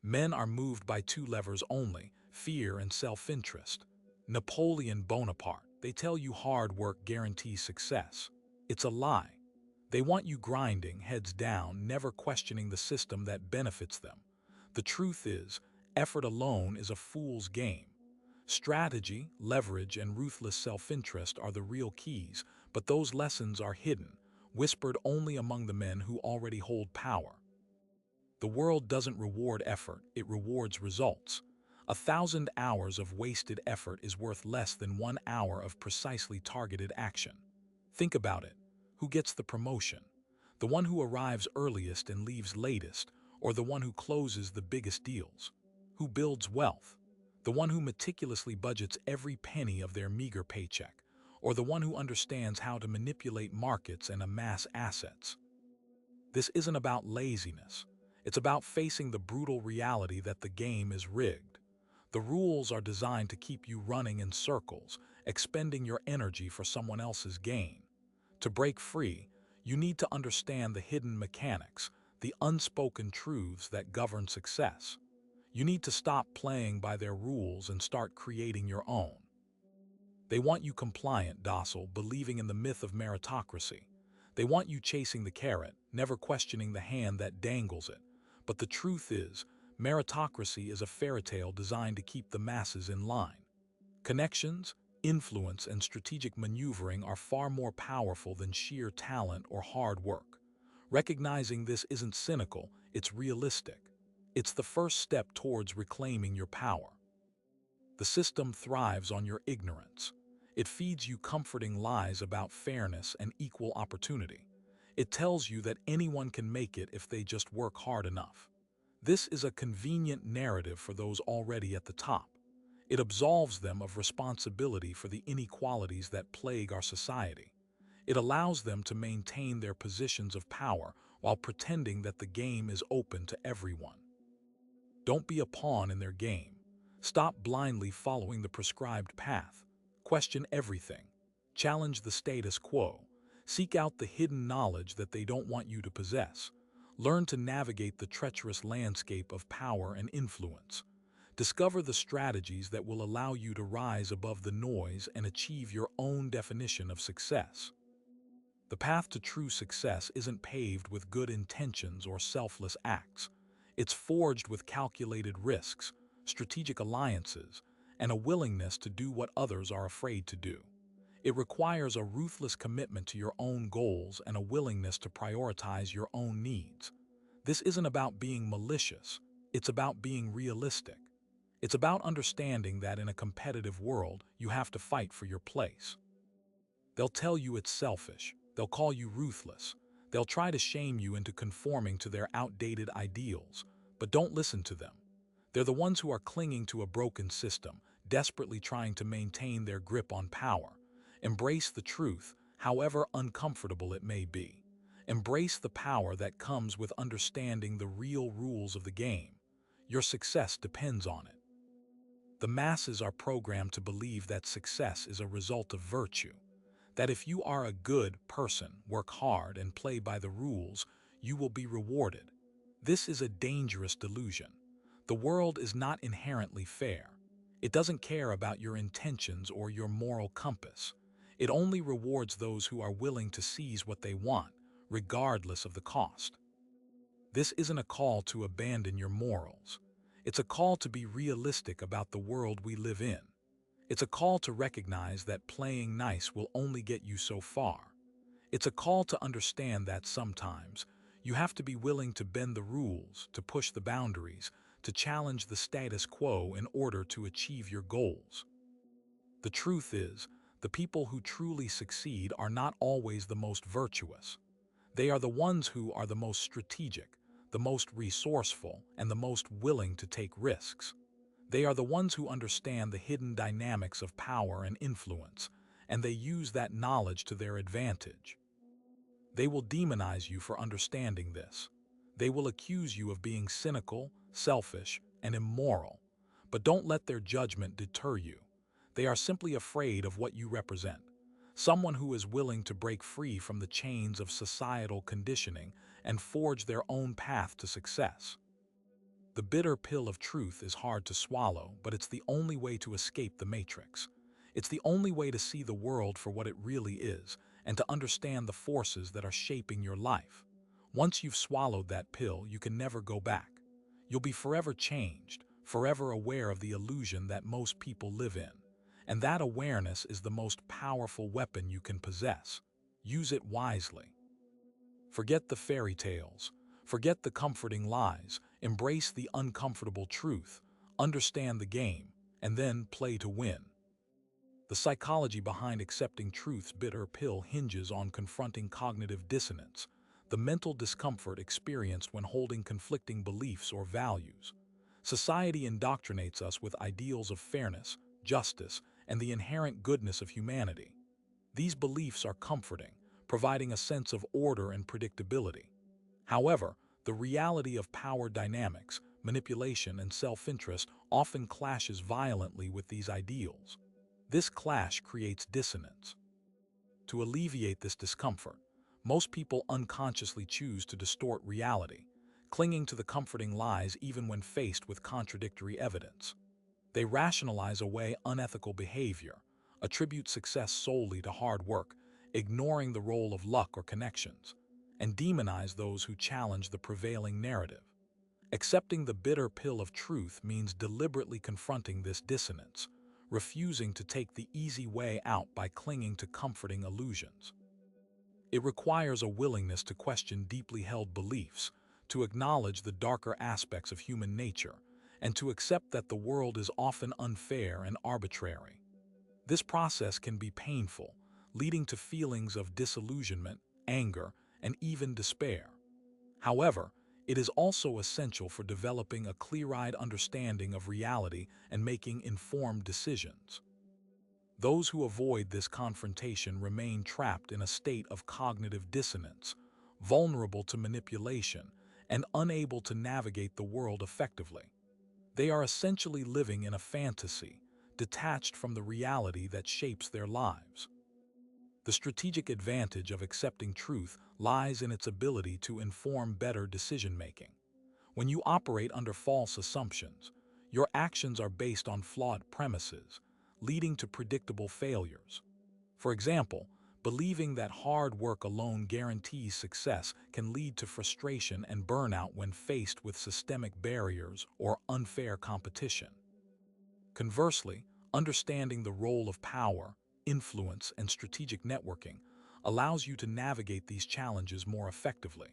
Men are moved by two levers only, fear and self-interest. Napoleon Bonaparte, they tell you hard work guarantees success. It's a lie. They want you grinding, heads down, never questioning the system that benefits them. The truth is, effort alone is a fool's game. Strategy, leverage, and ruthless self-interest are the real keys, but those lessons are hidden, whispered only among the men who already hold power. The world doesn't reward effort, it rewards results. 1,000 hours of wasted effort is worth less than 1 hour of precisely targeted action. Think about it. Who gets the promotion? The one who arrives earliest and leaves latest, or the one who closes the biggest deals? Who builds wealth? The one who meticulously budgets every penny of their meager paycheck, or the one who understands how to manipulate markets and amass assets? This isn't about laziness. It's about facing the brutal reality that the game is rigged. The rules are designed to keep you running in circles, expending your energy for someone else's gain. To break free, you need to understand the hidden mechanics, the unspoken truths that govern success. You need to stop playing by their rules and start creating your own. They want you compliant, docile, believing in the myth of meritocracy. They want you chasing the carrot, never questioning the hand that dangles it. But the truth is, meritocracy is a fairy tale designed to keep the masses in line. Connections, influence, and strategic maneuvering are far more powerful than sheer talent or hard work. Recognizing this isn't cynical, it's realistic. It's the first step towards reclaiming your power. The system thrives on your ignorance. It feeds you comforting lies about fairness and equal opportunity. It tells you that anyone can make it if they just work hard enough. This is a convenient narrative for those already at the top. It absolves them of responsibility for the inequalities that plague our society. It allows them to maintain their positions of power while pretending that the game is open to everyone. Don't be a pawn in their game. Stop blindly following the prescribed path. Question everything. Challenge the status quo. Seek out the hidden knowledge that they don't want you to possess. Learn to navigate the treacherous landscape of power and influence. Discover the strategies that will allow you to rise above the noise and achieve your own definition of success. The path to true success isn't paved with good intentions or selfless acts. It's forged with calculated risks, strategic alliances, and a willingness to do what others are afraid to do. It requires a ruthless commitment to your own goals and a willingness to prioritize your own needs. This isn't about being malicious, it's about being realistic. It's about understanding that in a competitive world, you have to fight for your place. They'll tell you it's selfish, they'll call you ruthless, they'll try to shame you into conforming to their outdated ideals, but don't listen to them. They're the ones who are clinging to a broken system, desperately trying to maintain their grip on power. Embrace the truth, however uncomfortable it may be. Embrace the power that comes with understanding the real rules of the game. Your success depends on it. The masses are programmed to believe that success is a result of virtue, that if you are a good person, work hard, and play by the rules, you will be rewarded. This is a dangerous delusion. The world is not inherently fair. It doesn't care about your intentions or your moral compass. It only rewards those who are willing to seize what they want, regardless of the cost. This isn't a call to abandon your morals. It's a call to be realistic about the world we live in. It's a call to recognize that playing nice will only get you so far. It's a call to understand that sometimes you have to be willing to bend the rules, to push the boundaries, to challenge the status quo in order to achieve your goals. The truth is, the people who truly succeed are not always the most virtuous. They are the ones who are the most strategic, the most resourceful, and the most willing to take risks. They are the ones who understand the hidden dynamics of power and influence, and they use that knowledge to their advantage. They will demonize you for understanding this. They will accuse you of being cynical, selfish, and immoral. But don't let their judgment deter you. They are simply afraid of what you represent. Someone who is willing to break free from the chains of societal conditioning and forge their own path to success. The bitter pill of truth is hard to swallow, but it's the only way to escape the matrix. It's the only way to see the world for what it really is, and to understand the forces that are shaping your life. Once you've swallowed that pill, you can never go back. You'll be forever changed, forever aware of the illusion that most people live in. And that awareness is the most powerful weapon you can possess. Use it wisely. Forget the fairy tales. Forget the comforting lies. Embrace the uncomfortable truth. Understand the game, and then play to win. The psychology behind accepting truth's bitter pill hinges on confronting cognitive dissonance, the mental discomfort experienced when holding conflicting beliefs or values. Society indoctrinates us with ideals of fairness, justice, and the inherent goodness of humanity. These beliefs are comforting, providing a sense of order and predictability. However, the reality of power dynamics, manipulation, and self-interest often clashes violently with these ideals. This clash creates dissonance. To alleviate this discomfort, most people unconsciously choose to distort reality, clinging to the comforting lies even when faced with contradictory evidence. They rationalize away unethical behavior, attribute success solely to hard work, ignoring the role of luck or connections, and demonize those who challenge the prevailing narrative. Accepting the bitter pill of truth means deliberately confronting this dissonance, refusing to take the easy way out by clinging to comforting illusions. It requires a willingness to question deeply held beliefs, to acknowledge the darker aspects of human nature, and to accept that the world is often unfair and arbitrary. This process can be painful, leading to feelings of disillusionment, anger, and even despair. However, it is also essential for developing a clear-eyed understanding of reality and making informed decisions. Those who avoid this confrontation remain trapped in a state of cognitive dissonance, vulnerable to manipulation, and unable to navigate the world effectively. They are essentially living in a fantasy, detached from the reality that shapes their lives. The strategic advantage of accepting truth lies in its ability to inform better decision-making. When you operate under false assumptions, your actions are based on flawed premises, leading to predictable failures. For example, believing that hard work alone guarantees success can lead to frustration and burnout when faced with systemic barriers or unfair competition. Conversely, understanding the role of power, influence, and strategic networking allows you to navigate these challenges more effectively.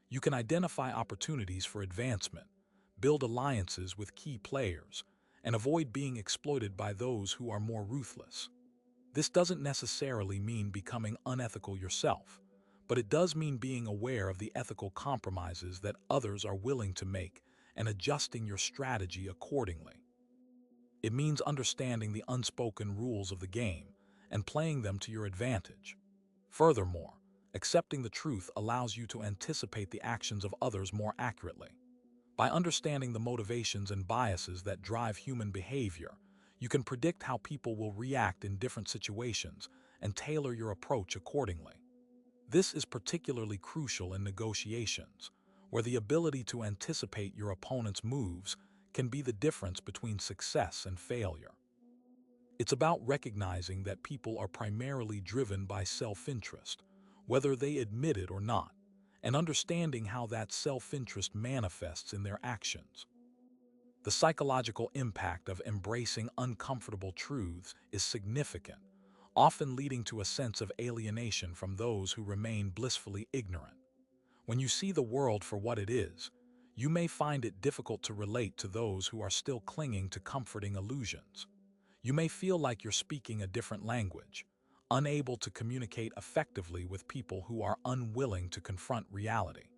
You can identify opportunities for advancement, build alliances with key players, and avoid being exploited by those who are more ruthless. This doesn't necessarily mean becoming unethical yourself, but it does mean being aware of the ethical compromises that others are willing to make and adjusting your strategy accordingly. It means understanding the unspoken rules of the game and playing them to your advantage. Furthermore, accepting the truth allows you to anticipate the actions of others more accurately. By understanding the motivations and biases that drive human behavior, you can predict how people will react in different situations and tailor your approach accordingly. This is particularly crucial in negotiations, where the ability to anticipate your opponent's moves can be the difference between success and failure. It's about recognizing that people are primarily driven by self-interest, whether they admit it or not, and understanding how that self-interest manifests in their actions. The psychological impact of embracing uncomfortable truths is significant, often leading to a sense of alienation from those who remain blissfully ignorant. When you see the world for what it is, you may find it difficult to relate to those who are still clinging to comforting illusions. You may feel like you're speaking a different language, unable to communicate effectively with people who are unwilling to confront reality.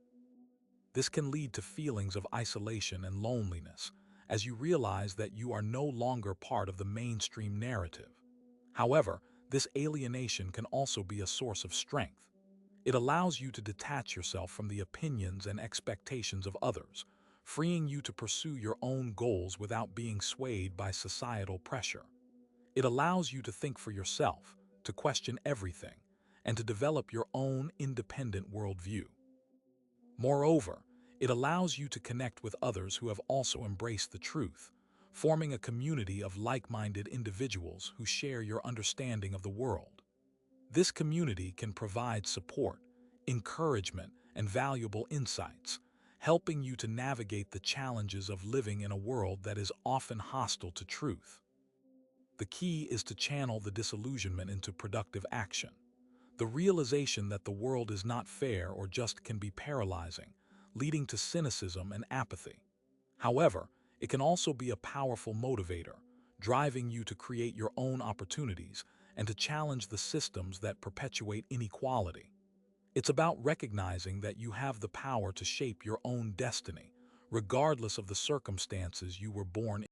This can lead to feelings of isolation and loneliness, as you realize that you are no longer part of the mainstream narrative. However, this alienation can also be a source of strength. It allows you to detach yourself from the opinions and expectations of others, freeing you to pursue your own goals without being swayed by societal pressure. It allows you to think for yourself, to question everything, and to develop your own independent worldview. Moreover, It allows you to connect with others who have also embraced the truth, forming a community of like-minded individuals who share your understanding of the world. This community can provide support, encouragement, and valuable insights, helping you to navigate the challenges of living in a world that is often hostile to truth. The key is to channel the disillusionment into productive action. The realization that the world is not fair or just can be paralyzing, leading to cynicism and apathy. However, it can also be a powerful motivator, driving you to create your own opportunities and to challenge the systems that perpetuate inequality. It's about recognizing that you have the power to shape your own destiny, regardless of the circumstances you were born